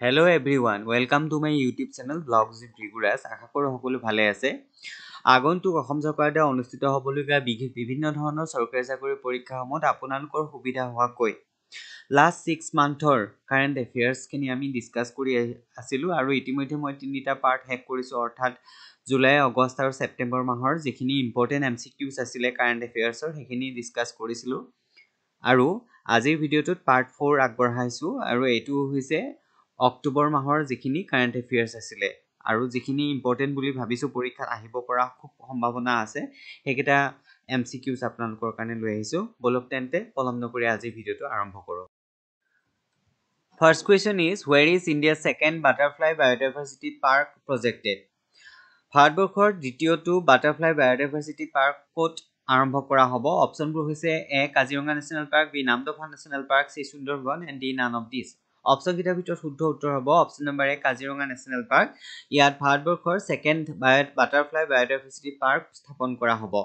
Hello everyone, welcome to my YouTube channel Vlogs with Riguras. আশা কৰো সকলো ভালে আছে। আগন্তুক অসম চৰকাৰৰ দ্বাৰা অনুষ্ঠিত হ'বলগীয়া বিভিন্ন ধৰণৰ চৰকাৰী চাকৰি পৰীক্ষাসমূহত আপোনালোকৰ সুবিধা হোৱাকৈ লাষ্ট 6 মান্থৰ কাৰেণ্ট এফেয়াৰ্স খিনি আমি ডিসকাস কৰি আছিলো আৰু ইতিমধ্যে মই তিনিটা পাৰ্ট শেষ কৰিছো অৰ্থাৎ জুলাই আগষ্ট আৰু ছেপ্টেম্বৰ মাহৰ যিখিনি ইম্পৰ্টেন্ট এমসিকিউজ আছিল কাৰেণ্ট এফেয়াৰ্সৰ সেইখিনি ডিসকাস কৰিছিলো আৰু আজিৰ ভিডিওটোত পাৰ্ট 4 আগবঢ়াইছো আৰু এটো হৈছে অক্টোবৰ মাহৰ যিখিনি কাৰেণ্ট এফেয়াৰ্স আছিল আৰু যিখিনি ইম্পৰ্টেন্ট বুলি ভাবিছো পৰীক্ষাত আহিব পৰা খুব সম্ভাৱনা আছে হেকিটা এমসিকিউজ আপোনালোকৰ কাৰণে লৈ আহিছো বলক তেন্তে পলম নকৰি আজি ভিডিওটো আৰম্ভ কৰো First question is where is India's second butterfly biodiversity park projected ভাৰতবৰ্ষৰ দ্বিতীয়টো বাটাৰফ্লাই বায়োডাইভাৰ্সিটি পাৰ্ক কোট আৰম্ভ কৰা হ'ব অপচনবোৰ হৈছে A Kaziranga national park B Namdapha national park C Sundarban and D none of this option কিটাৰ ভিতৰত শুদ্ধ উত্তৰ হ'ব option number A Kaziranga national park ইয়াত ভাৰতবৰ্ষৰ সেকেন্ড বাটাৰফ্লাই বায়োডাইভাৰ্সিটি পাৰ্ক স্থাপন কৰা হ'ব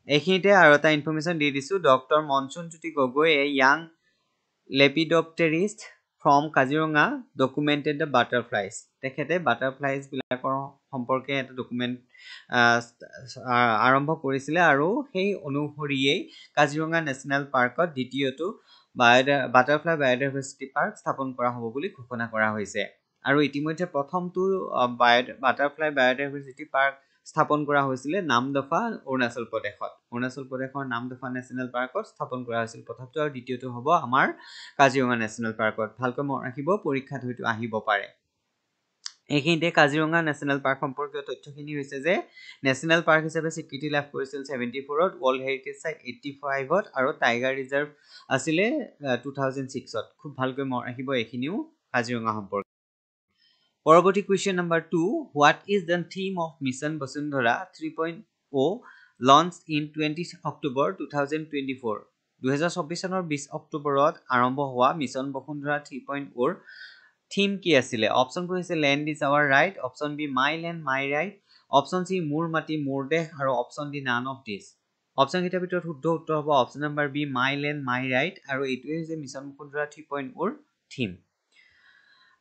এইখিনিতে আৰু এটা ইনফৰমেশন দি দিছো doctor Monsoon Jyoti Gogoi a young lepidopterist from Kaziranga documented the butterflies তেখেতে বাটাৰফ্লাইজ বিলাকৰ সম্পৰ্কে এটা ডকুমেন্ট আৰম্ভ কৰিছিলে আৰু সেই অনুসৰিয়ে কাজিৰঙা নেশ্যনেল পাৰ্কত দ্বিতীয়টো বাটাৰফ্লাই বায়োডাইভাৰ্সিটি পাৰ্ক স্থাপন কৰা হ'ব বুলি ঘোষণা কৰা হৈছে আৰু ইতিমধ্যে প্ৰথমটো বাটাৰফ্লাই বায়োডাইভাৰ্সিটি পাৰ্ক স্থাপন কৰা হৈছিল নামদফা অৰুণাচল প্ৰদেশৰ নামদফা নেশ্যনেল পাৰ্কত স্থাপন কৰা হৈছিল প্ৰথমটো আৰু দ্বিতীয়টো হ'ব আমাৰ কাজিৰঙা নেশ্যনেল পাৰ্কত ভালকৈ মন ৰাখিব পৰীক্ষাত হয়তো আহিব পাৰে এইখিনিতে কাজিৰঙা নেশ্যনেল পাৰ্ক সম্পৰ্কীয় তথ্যখিনি হৈছে যে নেশ্যনেল পাৰ্ক হিচাপে স্বীকৃতি লাভ কৰিছিল 74ত ওয়াৰ্ল্ড হেৰিটেজ সাইট 85ত আৰু টাইগাৰ ৰিজাৰ্ভ আছিল 2006ত খুব ভালকৈ মন ৰাখিব এইখিনিও কাজিৰঙা সম্পৰ্ক পৰৱৰ্তী question number 2 what is the theme of mission Vasundhara 3.0 launched in 20 October 2024 2024 চনৰ 20 অক্টোবৰত আৰম্ভ হোৱা মিছন বসুন্ধৰা 3.0 থিম কি আছিল অপচনবোৰ হৈছে land is our right option B my land my right option C মোৰ মাটি মোৰ দেশ আৰু option D none of this option কিটাৰ ভিতৰত শুদ্ধ উত্তৰ হ'ব option number B my land my right আৰু এইটোৱে হৈছে মিছন বসুন্ধৰা 3.0 থিম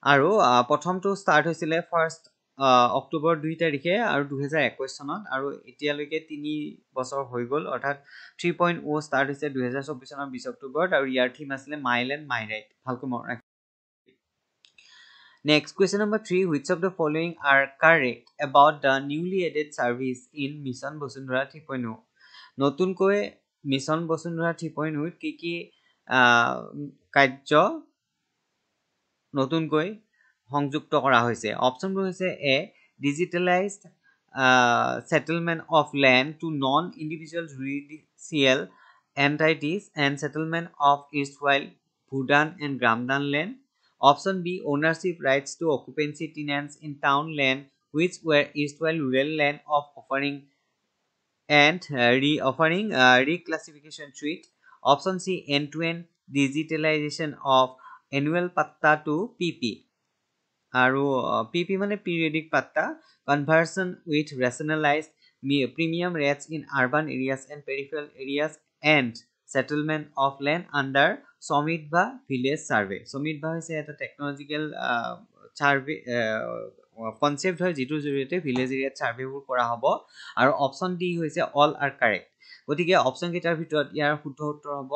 আৰু প্ৰথমটো ষ্টাৰ্ট হৈছিল ফাৰ্স্ট অক্টোবৰ 2 তাৰিখে আৰু 2021 চনত আৰু এতিয়ালৈকে 3 বছৰ হৈ গল অৰ্থাৎ 3.0 ষ্টাৰ্ট হৈছে 2024 চনৰ 20 অক্টোবৰত আৰু ইয়াৰ থিম আছিল মাই ল্যান্ড মাই ৰাইট ভালকৈ মন ৰাখিব Next question number 3 which of the following are correct about the newly added service in Mission Vasundhara 3.0 নতুনকৈ মিছন বসুন্ধৰা 3.0 কি কাৰ্য নতুনকৈ সংযুক্ত কৰা হৈছে অপচনবোৰ হৈছে এ digitalised settlement of land to non individual judicial entities and settlement of erstwhile Bhudan and Gramdan land option B ownership rights to occupancy tenants in town land which were erstwhile rural land of offering and reclassification treat option C end-to-end digitalization of annual patta to PP আৰু PP মানে periodic patta conversion with rationalized premium rates in urban areas and peripheral areas and settlement of land under Somitva village survey Somitva হৈছে এটা টেকনলজিক্যাল survey concept হয় যেটো জৰিয়তে village এৰিয়াত সাৰ্ভেবোৰ কৰা হ'ব আৰু অপচন ডি হৈছে অল আৰ কাৰেক্ট গতিকে অপচন কিটাৰ ভিতৰত ইয়াৰ শুদ্ধ উত্তৰ হ'ব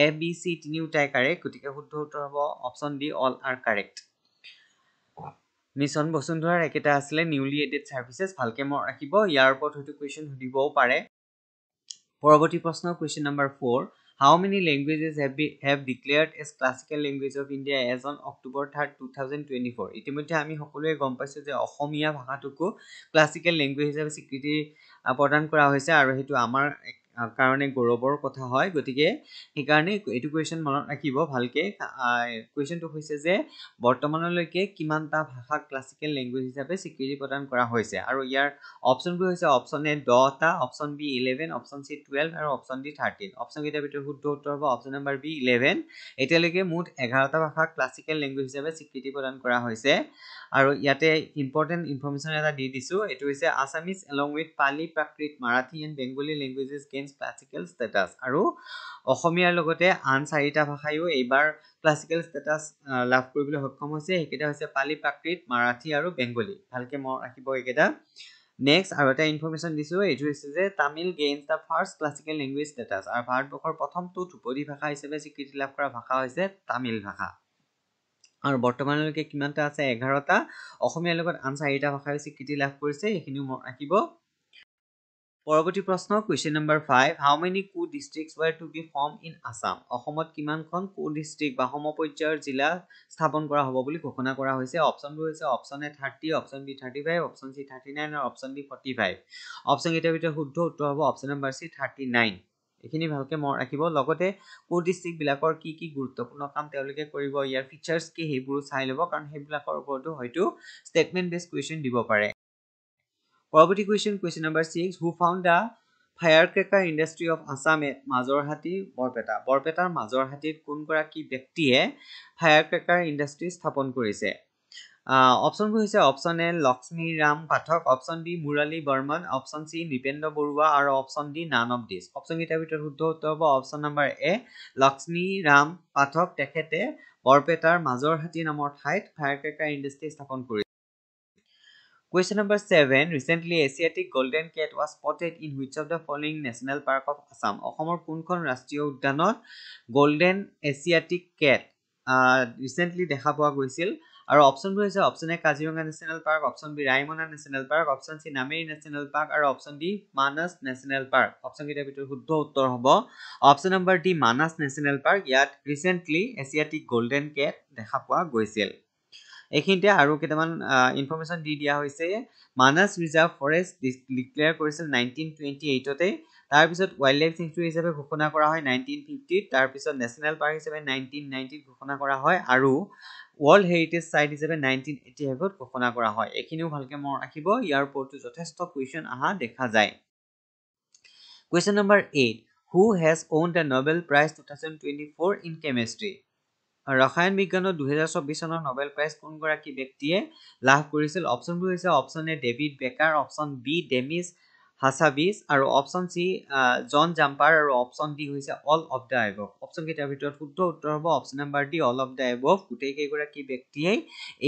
এ বি সি তিনিওটাই কাৰেক্ট গতিকে শুদ্ধ উত্তৰ হ'ব option D all are correct mission বসুন্ধৰাৰ একেটা আছিল নিউলি এডেড সাৰ্ভিসেস ভালকৈ মন ৰাখিব ইয়াৰ ওপৰত হয়তো কোৱেশ্চন সুধিবও পাৰে পৰৱৰ্তী প্ৰশ্ন question number 4 how many languages have declared as classical language of India as on October 3rd 2024 ইতিমধ্যে আমি সকলোৱে গম পাইছো যে অসমীয়া ভাষাটোকো ক্লাসিক্যাল ল্যাঙ্গুৱেজ হিচাপে স্বীকৃতি প্ৰদান কৰা হৈছে আৰু হেতু আমাৰ কাৰণে গৌৰৱৰ কথা হয় গতিকে এই কাৰণে এটো কোৱেশ্চন মনত ৰাখিব ভালকে কোৱেশ্চনটো হৈছে যে বৰ্তমানলৈকে কিমানটা ভাষা ক্লাসিক্যাল ল্যাঙ্গুৱেজ হিচাপে স্বীকৃতি প্ৰদান কৰা হৈছে আৰু ইয়াৰ অপচনবোৰ হৈছে অপচন এ 10টা অপচন বি 11 অপচন সি 12 আৰু অপচন ডি 13 অপচন কিটাৰ ভিতৰত শুদ্ধ উত্তৰ হ'ব অপচন নম্বৰ বি 11 এতিয়ালৈকে মুঠ 11টা ভাষা ক্লাসিক্যাল ল্যাঙ্গুৱেজ হিচাপে স্বীকৃতি প্ৰদান কৰা হৈছে আৰু ইয়াতে ইম্পৰ্টেন্ট ইনফৰমেশন এটা দি দিছো এটো হৈছে Assamese along with Pali Prakrit Marathi and Bengali languages gain Assamese classical status আৰু অসমীয়াৰ লগতে আন চাৰিটা ভাষায়ো এইবাৰ ক্লাছিকেল ষ্টেটাছ লাভ কৰিবলৈ সক্ষম হৈছে এইকেইটা হৈছে পালি প্ৰাকৃত মাৰাঠী আৰু বেংগলী ভালকে মনত ৰাখিব এইকেইটা নেক্সট আৰু এটা ইনফৰমেশ্যন দিছো এইটো হৈছে যে তামিল গেইনছ দা ফাৰ্ষ্ট ক্লাছিকেল লেংগুৱেজ ষ্টেটাছ আৰু ভাৰতবৰ্ষৰ প্ৰথমটো ধ্ৰুপদী ভাষা হিচাপে স্বীকৃতি লাভ কৰা ভাষা হৈছে তামিল ভাষা আৰু বৰ্তমানলৈকে কিমানটা আছে 11টা অসমীয়াৰ লগত আন চাৰিটা ভাষাই স্বীকৃতি লাভ কৰিছে এইখিনিও মনত ৰাখিব পৰৱৰ্তী প্ৰশ্ন question number 5 how many co districts were to be form in Assam অসমত কিমানখন কো ডিস্ট্ৰিক্ট বা সমপৰ্যায়ৰ জিলা স্থাপন কৰা হ'ব বুলি ঘোষণা কৰা হৈছে অপচনবোৰ হৈছে অপচন এ 30 অপচন বি 35 অপচন সি 39 আৰু অপচন ডি 45 অপচন কেইটাৰ ভিতৰত শুদ্ধ উত্তৰ হ'ব অপচন নম্বৰ সি 39 এখিনি ভালকে মনত ৰাখিব লগতে কো ডিস্ট্ৰিক্ট বিলাকৰ কি কি গুৰুত্বপূৰ্ণ কাম তেওঁলোকে কৰিব ইয়াৰ ফিচাৰ্স কি হেবোৰ চাই লব কাৰণ হেবিলাকৰ ওপৰতো হয়তো স্টেটমেন্ট বেস কোৱেশ্চন দিব পাৰে পৰৱৰ্তী question number 6 who found the firecracker industry of Assam at Majarhati বৰপেটাৰ মাজৰহাটীত কোনগৰাকী ব্যক্তিয়ে ফায়াৰক্ৰেকাৰ ইণ্ডাষ্ট্ৰি স্থাপন কৰিছে অপচনবোৰ হৈছে option A Lakshmi Ram Pathak option B Murali Barman option C Nipendra Barua আৰু option D none of this option কেইটাৰ ভিতৰত শুদ্ধ উত্তৰ হ'ব option number A Lakshmi Ram Pathak তেখেতে বৰপেটাৰ মাজৰহাটী নামৰ ঠাইত ফায়াৰক্ৰেকাৰ ইণ্ডাষ্ট্ৰি স্থাপন কৰিছে Question number 7. Recently, Asiatic golden cat was spotted in which of the following national park of Assam? অসমৰ কোনখন ৰাষ্ট্ৰীয় উদ্যানত golden Asiatic cat recently দেখা পোৱা গৈছিল আৰু অপচনবোৰ হৈছে option A Kaziranga national park option B Raimona national park option C Nameri national park আৰু option D Manas national park option কেইটাৰ ভিতৰত শুদ্ধ উত্তৰ হ'ব option number D Manas national park ইয়াত ৰিসেন্টলি এছিয়াটিক গোল্ডেন কেট দেখা পোৱা গৈছিল এইখিনিতে আৰু কেইটামান ইনফৰমেশ্যন দি দিয়া হৈছে মানস ৰিজাৰ্ভ ফৰেষ্ট ডিক্লেয়াৰ কৰিছিল 1928 তে তাৰ পিছত ওয়াইল্ড লাইফ সেঞ্চুৰী হিচাপে ঘোষণা কৰা হয় 1950 তাৰ পিছত নেশ্যনেল পাৰ্ক হিচাপে 1990 ঘোষণা কৰা হয় আৰু ওয়াৰ্ল্ড হেৰিটেজ সাইট হিচাপে 1985 ত ঘোষণা কৰা হয় এইখিনিও ভালকে মনত ৰাখিব ইয়াৰ ওপৰতো যথেষ্ট কোৱেশ্চন আহা দেখা যায় question number 8 who has owned the Nobel Prize 2024 in chemistry ৰসায়ন বিজ্ঞানত 2024 চনৰ নোবেল প্ৰাইজ কোনগৰাকী ব্যক্তিয়ে লাভ কৰিছিল অপচনবোৰ হৈছে অপচন এ ডেভিড বেকাৰ অপচন বি ডেমিস হাসাবিস আৰু অপচন সি জন জাম্পাৰ আৰু অপচন ডি হৈছে all of the above option কেইটাৰ ভিতৰত শুদ্ধ উত্তৰ হ'ব option number D all of the above গোটেই কেইগৰাকী ব্যক্তিয়ে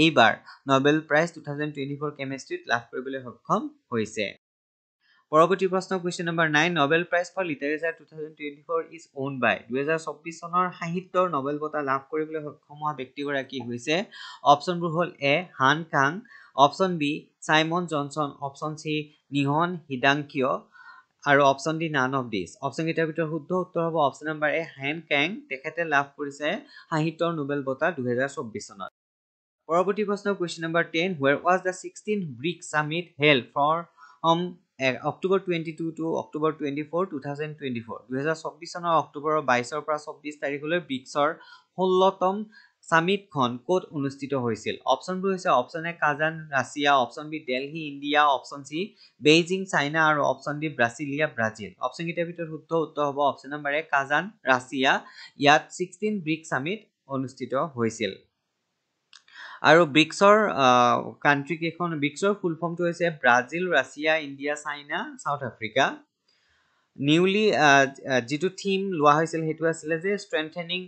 এইবাৰ নোবেল প্ৰাইজ 2024 কেমিষ্ট্ৰিত লাভ কৰিবলৈ সক্ষম হৈছে পৰৱৰ্তী প্ৰশ্ন question number 9 Nobel prize for literature 2024 is ওwned by 2024 চনৰ সাহিত্যৰ নোবেল বঁটা লাভ কৰিবলৈ সক্ষম হোৱা ব্যক্তিগৰাকী হৈছে অপচনবোৰ হ'ল A Han Kang option B Simon Johnson option C Nihon Hidankyo আৰু option D none of this option কেইটাৰ ভিতৰত শুদ্ধ উত্তৰ হ'ব অপচন নম্বৰ এ হান কাং তেখেতে লাভ কৰিছে সাহিত্যৰ নোবেল বঁটা 2024 চনত পৰৱৰ্তী প্ৰশ্ন question number 10 where was the 16th BRICS summit held from October 22 to October 24 2024 2024 চনৰ অক্টোবৰৰ 22 পৰা 24 তাৰিখলৈ ব্ৰিক্সৰ 16তম সামিটখন কোত অনুষ্ঠিত হৈছিল অপচনবোৰ হৈছে option A Kazan Russia option B Delhi India option C Beijing China আৰু option D Brasilia Brazil option কেইটাৰ ভিতৰত শুদ্ধ উত্তৰ হ'ব option number A Kazan Russia ইয়াত 16 ব্ৰিক্স সামিট অনুষ্ঠিত হৈছিল আৰু ব্ৰিক্সৰ কান্ট্ৰি কেখন ব্ৰিক্সৰ ফুল ফৰ্মটো হৈছে Brazil Russia India China South Africa newly যেটো থিম লোৱা হৈছিল হেতু আছিল যে strengthening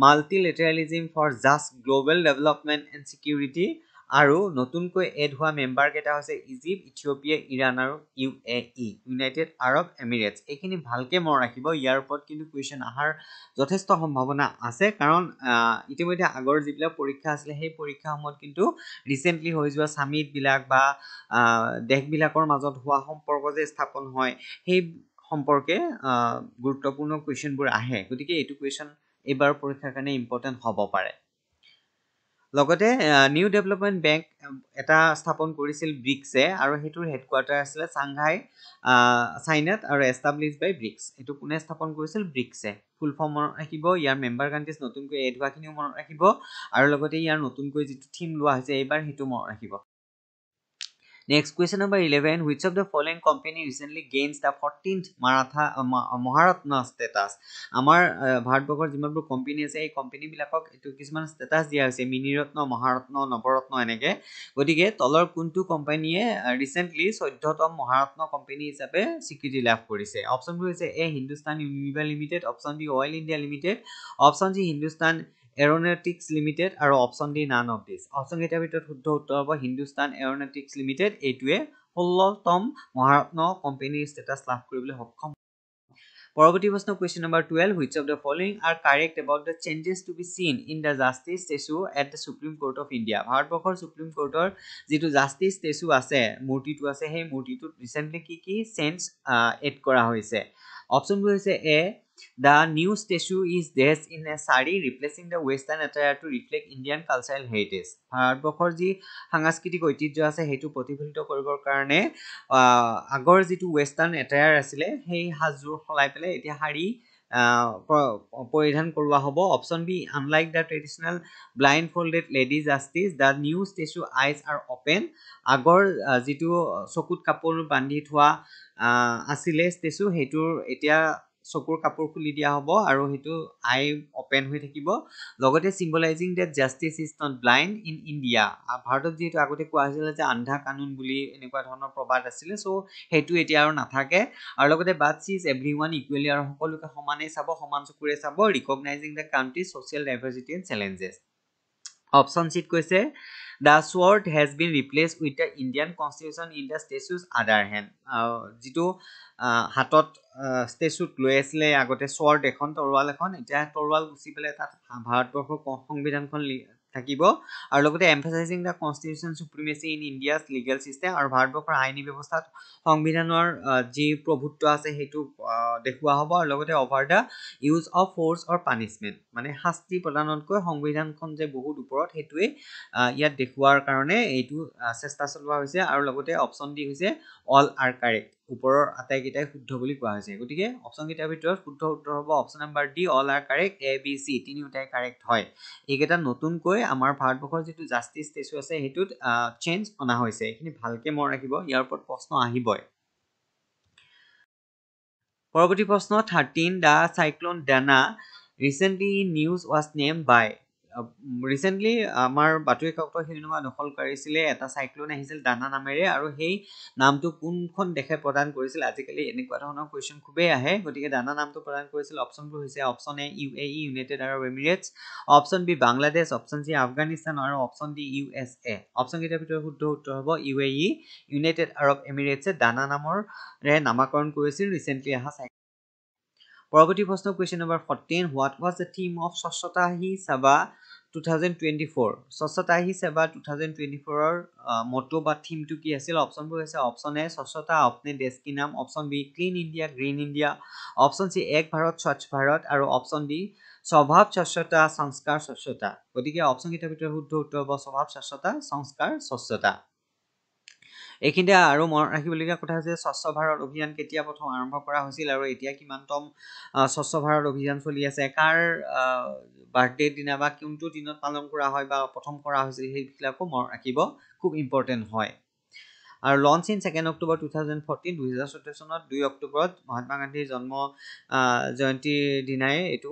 multilateralism for just global development and security আৰু নতুনকৈ এড হোৱা মেম্বাৰ কেটা হৈছে ইজিপ্ট ইথিওপিয়া ইৰাণ আৰু ইউএই ইউনাইটেড আৰব এমিৰেটছ এইখিনি ভালকে মনত ৰাখিব ইয়াৰ ওপৰত কিন্তু কোৱেশ্চন আহাৰ যথেষ্ট সম্ভাৱনা আছে কাৰণ ইতিমধ্যে আগৰ যিবিলাক পৰীক্ষা আছিল সেই পৰীক্ষাসমূহত কিন্তু ৰিসেন্টলি হৈ যোৱা সামিট বিলাক বা দেশবিলাকৰ মাজত হোৱা সম্পৰ্ক যে স্থাপন হয় সেই সম্পৰ্কে গুৰুত্বপূৰ্ণ কোৱেশ্চনবোৰ আহে গতিকে এইটো কোৱেশ্চন এবাৰ পৰীক্ষাৰ কাৰণে ইম্পৰ্টেন্ট হ'ব পাৰে লগতে নিউ ডেভেলপমেন্ট বেংক এটা স্থাপন কৰিছিল ব্ৰিক্সে আৰু হেতুৰ হেডকোৱাৰ্টাৰ আছিল সাংঘাই চাইনাত আৰু এস্টাবলিশ বাই ব্ৰিক্স এটো কোনে স্থাপন কৰিছিল ব্ৰিক্সে ফুল ফৰ্ম মনত ৰাখিব ইয়াৰ মেম্বাৰ কান্ট্ৰিজ নতুনকৈ এড হোৱাখিনিও মনত ৰাখিব আৰু লগতে ইয়াৰ নতুনকৈ যেটো থিম লোৱা হৈছে এইবাৰ হেতু মনত ৰাখিব Next, question number 11. Which of the following company recently gains the 14th Maharatna status? Our Bharatbakor যিমানবোৰ কোম্পানী আছে এই কোম্পানীবিলাকক এটো কিছুমান ষ্টেটাস দিয়া হৈছে মিনিৰত্ন মহাৰত্ন নৱৰত্ন এনেকে গতিকে তলৰ কোনটো কোম্পানীয়ে ৰিসেন্টলি 14তম মহাৰত্ন কোম্পানী হিচাপে স্বীকৃতি লাভ কৰিছে অপচনবোৰ হৈছে A Hindustan Unilever Limited option B Oil India Limited option C Hindustan Aeronautics Limited আৰু option D none of this option কেইটাৰ ভিতৰত শুদ্ধ উত্তৰ হ'ব হিন্দুস্তান এৰোনটিক্স লিমিটেড এইটোৱে 16তম মহাৰত্ন কোম্পানীৰ ষ্টেটাস লাভ কৰিবলৈ সক্ষম পৰৱৰ্তী প্ৰশ্ন question number 12 which of the following are correct about the changes to be seen in the justice statue at the Supreme Court of India ভাৰতবৰ্ষৰ সুপ্ৰিম কোৰ্টৰ যেটো জাস্টিস statue আছে মূৰ্তিটো আছে সেই মূৰ্তিটোত ৰিসেন্টলি কি চেঞ্জ এড কৰা হৈছে অপচনবোৰ হৈছে এ The new statue is dressed in a sari replacing the western attire to reflect Indian cultural heritage. ভাৰতবৰ্ষৰ যি সাংস্কৃতিক ঐতিহ্য আছে হেতু প্ৰতিফলিত কৰিবৰ কাৰণে আগৰ যেটো western attire আছিলে সেই হাজযোৰ খলাই পেলে এতিয়া শাৰী পৰিধান কৰোৱা হ'ব option B unlike the traditional blindfolded lady justice the new statue eyes are open আগৰ যেটো চকুত কাপোৰ বান্ধি থোৱা আছিলে statue হেতুৰ এতিয়া চকুৰ কাপোৰ খুলি দিয়া হ'ব আৰু হেতু আই ওপেন হৈ থাকিব লগতে সিম্বলাইজিং that justice is not blind in India ভাৰতত যেটো আগতে কোৱা হৈছিল যে আন্ধা কানুন বুলি এনেকুৱা ধৰণৰ প্ৰবাদ আছিল সো হেতু এতিয়া আৰু নাথাকে আৰু লগতে বাট সিজ এভৰিওয়ান ইকুৱেলি আৰু সকলোকে সমানে চাব সমান চকুৰে চাব recognising the country social diversity and challenges option সিট কৈছে The sword has been replaced with the Indian constitution in the statue's other hand. যেটো হাতত ষ্টেচুত লৈ আছিলে আগতে sword এখন তৰোৱাল এখন এতিয়া তৰোৱাল গুছি পেলে তাত ভাৰতবৰ্ষৰ সংবিধানখন থাকিব আৰু লগতে emphasizing the constitution supremacy in India's legal system আৰু ভাৰতবৰ্ষৰ আইনী ব্যৱস্থাত সংবিধানৰ যি প্ৰভুত্ব আছে হেতু দেখুৱা হ'ব আৰু লগতে over the use of force or punishment মানে শাস্তি প্ৰদানতকৈ সংবিধানখন যে বহুত ওপৰত হেতুৱে ইয়াত দেখুৱাৰ কাৰণে এইটো চেষ্টা চলোৱা হৈছে আৰু লগতে অপচন ডি হৈছে অল আৰ কাৰেক্ট ওপৰৰ আটাইকেইটাই শুদ্ধ বুলি কোৱা হৈছে গতিকে অপচন কেইটাৰ ভিতৰত শুদ্ধ উত্তৰ হ'ব option number D all are correct A B C তিনিওটাই কাৰেক্ট হয় এইকেইটা নতুনকৈ আমাৰ ভাৰতবৰ্ষৰ যেটো জাস্টিস ষ্টেচু আছে হেতুত চেঞ্জ অনা হৈছে এখিনি ভালকে মন ৰাখিব ইয়াৰ ওপৰত প্ৰশ্ন আহিবই পৰৱৰ্তী প্ৰশ্ন 13 দা সাইক্লোন ডানা recently news was named by recently আমাৰ বাতৰি কাকতৰ শিৰোনামা দখল কৰিছিলে এটা সাইক্লোন আহিছিল ডানা নামেৰে আৰু সেই নামটো কোনখন দেশে প্ৰদান কৰিছিল আজিকালি এনেকুৱা ধৰণৰ কোৱেশ্চন খুবেই আহে গতিকে ডানা নামটো প্ৰদান কৰিছিল অপচনবোৰ হৈছে option A UAE United Arab Emirates option B Bangladesh option C Afghanistan আৰু অপচন ডি USA অপচন কেইটাৰ ভিতৰত শুদ্ধ উত্তৰ হ'ব UAE ইউনাইটেড আৰব এমিৰেটছে ডানা নামৰ নামকৰণ কৰিছিল ৰিসেন্টলি আহা পৰৱৰ্তী প্ৰশ্ন question number 14 what was the theme of স্বচ্ছতা হি সেৱা 2024 স্বচ্ছতা হি সেৱা 2024 ৰ মটো বা থিমটো কি আছিল অপচনবোৰ হৈছে অপচন এ স্বচ্ছতা আপনে দেশ কি নাম option B clean India green India option C এক ভাৰত স্বচ্ছ ভাৰত আৰু অপচন ডি স্বভাৱ স্বচ্ছতা সংস্কাৰ স্বচ্ছতা গতিকে অপচন কেইটাৰ ভিতৰত শুদ্ধ উত্তৰ হ'ব স্বভাৱ স্বচ্ছতা সংস্কাৰ স্বচ্ছতা এইখিনিতে আৰু মন ৰাখিবলগীয়া কথা হৈছে স্বচ্ছ ভাৰত অভিযান কেতিয়া প্ৰথম আৰম্ভ কৰা হৈছিল আৰু এতিয়া কিমানতম স্বচ্ছ ভাৰত অভিযান চলি আছে কাৰ বাৰ্থডে দিনা বা কোনটো দিনত পালন কৰা হয় বা প্ৰথম কৰা হৈছিল সেইবিলাকো মন ৰাখিব খুব ইম্পৰ্টেন্ট হয় আৰু লঞ্চ ইন 2 অক্টোবৰ 2014 2014 চনত 2 অক্টোবৰত মহাত্মা গান্ধীৰ জন্ম জয়ন্তীৰ দিনাই এটো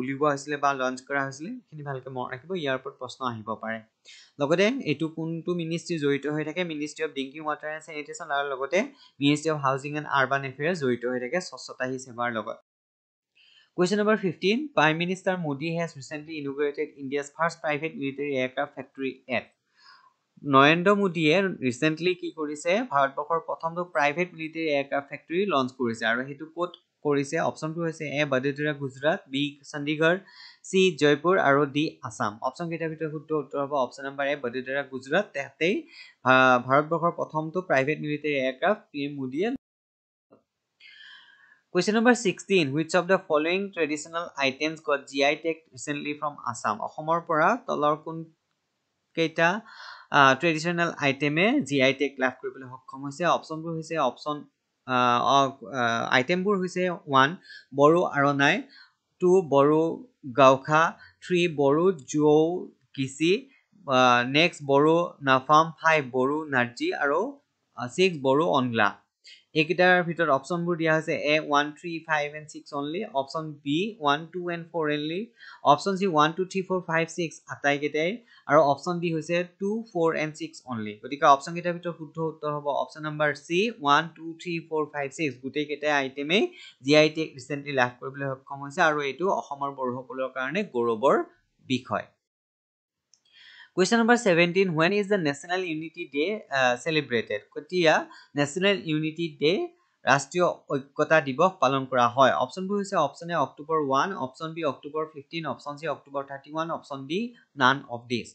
উলিওৱা হৈছিল বা লঞ্চ কৰা হৈছিল খিনি ভালকে মন ৰাখিব ইয়াৰ ওপৰত প্ৰশ্ন আহিব পাৰে লগতে এটো কোনটো মিনিষ্ট্ৰি জড়িত হৈ থাকে ministry of drinking water and sanitation আৰু লগতে ministry of housing and urban affairs জড়িত হৈ থাকে স্বচ্ছতা হি সেৱাৰ লগত Question number 15 Prime Minister Modi has recently inaugurated India's first private military aircraft factory at Narendra মোদীয়ে ৰিসেন্টলি কি কৰিছে ভাৰতবৰ্ষৰ প্ৰথমটো private military aircraft factory launch কৰিছে আৰু হেতু কোট কৰিছে অপচনটো হৈছে এ বদোদৰা গুজৰাট বি চণ্ডীগড় সি জয়পুৰ আৰু ডি আসাম অপচন কেইটাৰ ভিতৰত শুদ্ধ উত্তৰ হ'ব অপচন নম্বৰ এ বদোদৰা গুজৰাট তেতেই ভাৰতবৰ্ষৰ প্ৰথমটো প্ৰাইভেট মিলিটাৰী এয়াৰক্ৰাফ্ট পিএম মোদীয়ে Question number 16 Which of the following traditional items got GI tag recently from Assam অসমৰ পৰা তলৰ কোন কেইটা ট্ৰেডিশনাল আইটেমে জিআই টেগ লাভ কৰিবলৈ সক্ষম হৈছে অপচনবোৰ হৈছে অপচন আইটেমবোৰ হৈছে 1 বড়ো আৰণাই 2 বড়ো গাওখা 3 বড়ো জৌ কিসি নেক্সট বড়ো নাফাম 5 বড়ো নাৰ্জী আৰু 6 বড়ো অনলা এইকেইটাৰ ভিতৰত অপশ্যনবোৰ দিয়া হৈছে A 1 3 5 and 6 only option B 1 2 and 4 only option C 1 2 3 4 5 6 আটাইকেইটাই আৰু অপশ্যন ডি হৈছে 2 4 and 6 অনলি গতিকে অপশ্যন কেইটাৰ ভিতৰত শুদ্ধ উত্তৰ হ'ব অপশ্যন নম্বৰ চি 1 2 3 4 5 6 গোটেইকেইটা আইটেমেই জিআই টেগ ৰিচেণ্টলি লাভ কৰিবলৈ সক্ষম হৈছে আৰু এইটো অসমৰ বড়োসকলৰ কাৰণে গৌৰৱৰ বিষয় Question number 17 when is the National Unity Day celebrated কেতিয়া National Unity Day ৰাষ্ট্ৰীয় ঐক্যতা দিৱস পালন কৰা হয় অপশ্যনবোৰ হৈছে option A October 1 option B October 15 option C October 31 option D none of these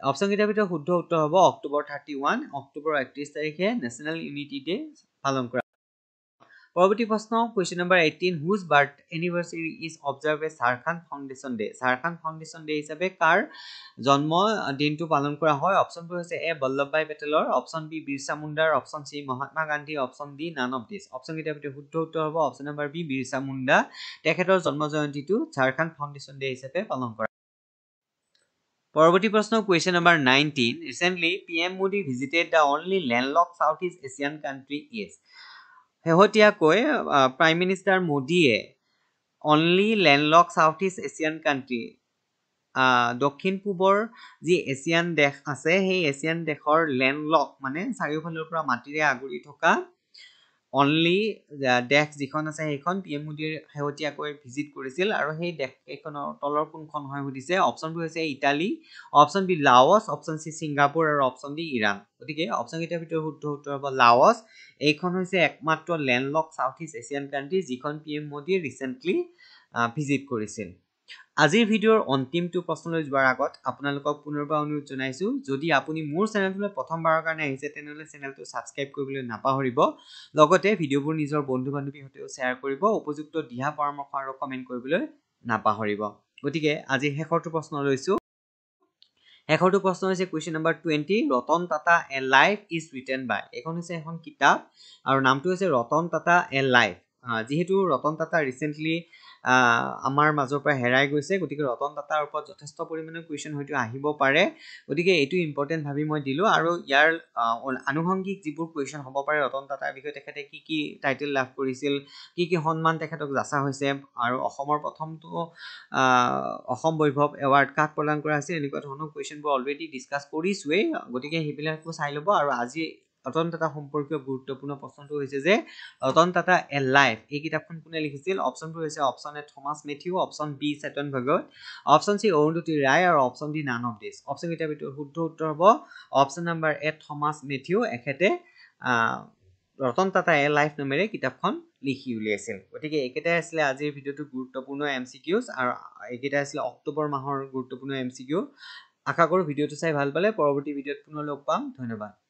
অপশ্যন কেইটাৰ ভিতৰত শুদ্ধ উত্তৰ হ'ব অক্টোবৰ 31 অক্টোবৰ 31 তাৰিখে National Unity Day পালন কৰা পৰৱৰ্তী প্ৰশ্ন question number 18 whose birth anniversary is observed as Jharkhand Foundation Day Jharkhand Foundation Day হিচাপে কাৰ জন্ম দিনটো পালন কৰা হয় অপশ্যনবোৰ হৈছে এ বল্লভভাই পেটেলৰ অপশ্যন বি বিৰছা মুণ্ডাৰ option C Mahatma Gandhi option D none of this option কেইটাৰ ভিতৰত শুদ্ধ উত্তৰ হ'ব option number B Birsa Munda তেখেতৰ জন্ম জয়ন্তীটো ঝাৰখণ্ড ফাউণ্ডেশ্যন ডে হিচাপে পালন কৰা পৰৱৰ্তী প্ৰশ্ন question number 19 recently PM Modi visited the only landlocked Southeast Asian country is শেহতীয়াকৈ প্ৰাইম মিনিষ্টাৰ মোদীয়ে only landlock south east Asian country দক্ষিণ পূবৰ যি এছিয়ান দেশ আছে সেই এছিয়ান দেশৰ লেণ্ডলক মানে চাৰিওফালৰ পৰা মাটিৰে আগুৰি থকা অনলি দেশ যিখন আছে সেইখন পিএম মোদীৰ শেহতীয়াকৈ ভিজিট কৰিছিল আৰু সেই দেশকেইখনৰ তলৰ কোনখন হয় সুধিছে অপশ্যনবোৰ হৈছে Italy option B Laos option C Singapore আৰু অপশ্যন ডি ইৰাণ গতিকে অপশ্যন কেইটাৰ ভিতৰত শুদ্ধ উত্তৰ হ'ব লাওছ এইখন হৈছে একমাত্ৰ landlocked south east Asian country যিখন পিএম মোদীয়ে ৰিচেণ্টলি ভিজিট কৰিছিল আজিৰ ভিডিঅ'ৰ অন্তিমটো প্ৰশ্নলৈ যোৱাৰ আগত আপোনালোকক পুনৰবাৰ অনুৰোধ জনাইছো যদি আপুনি মোৰ চেনেলটোলৈ প্ৰথমবাৰৰ কাৰণে আহিছে তেনেহ'লে চেনেলটো ছাবস্ক্ৰাইব কৰিবলৈ নাপাহৰিব লগতে ভিডিঅ'বোৰ নিজৰ বন্ধু-বান্ধৱীৰ সৈতেও শ্বেয়াৰ কৰিব উপযুক্ত দিহা পৰামৰ্শ আৰু কমেন্ট কৰিবলৈ নাপাহৰিব গতিকে আজি শেষৰটো প্ৰশ্ন লৈছো শেষৰটো প্ৰশ্ন হৈছে question number 20 Ratan Tata a life is written by এখন হৈছে এখন কিতাপ আৰু নামটো হৈছে ৰতন টাটা এ লাইফ যেহেতু ৰতন টাটা ৰিসেন্টলি আমাৰ মাজৰ পৰা হেৰাই গৈছে গতিকে ৰতন টাটাৰ ওপৰত যথেষ্ট পৰিমাণে কুৱেশ্যন হয়তো আহিব পাৰে গতিকে এইটো ইম্পৰ্টেন্ট ভাবি মই দিলো আৰু ইয়াৰ আনুষংগিক যিবোৰ কুৱেশ্যন হ'ব পাৰে ৰতন টাটাৰ বিষয়ে তেখেতে কি টাইটেল লাভ কৰিছিল কি সন্মান তেখেতক যাচা হৈছে আৰু অসমৰ প্ৰথমটো অসম বৈভৱ এৱাৰ্ড কাক প্ৰদান কৰা হৈছে এনেকুৱা ধৰণৰ কুৱেশ্যনবোৰ অলৰেডি ডিসকাস কৰিছোৱে গতিকে হেবিলাকো চাই ল'ব আৰু আজি ৰতন টাটা সম্পৰ্কীয় গুৰুত্বপূৰ্ণ প্ৰশ্নটো হৈছে যে ৰতন টাটা এ লাইফ এই কিতাপখন কোনে লিখিছিল অপশ্যনবোৰ হৈছে option A Thomas Matthew option B Chetan Bhagat option C Arundhati Roy আৰু option D none of this option কেইটাৰ ভিতৰত শুদ্ধ উত্তৰ হ'ব option number A Thomas Matthew এখেতে ৰতন টাটা এ লাইফ নামেৰে কিতাপখন লিখি উলিয়াইছিল গতিকে একেটাই আছিলে আজিৰ ভিডিঅ'টো গুৰুত্বপূৰ্ণ এমচিকিউজ আৰু একেটাই আছিলে অক্টোবৰ মাহৰ গুৰুত্বপূৰ্ণ এমচিকিউ আশা কৰোঁ ভিডিঅ'টো চাই ভাল পালে পৰৱৰ্তী ভিডিঅ'ত পুনৰ লগ পাম ধন্যবাদ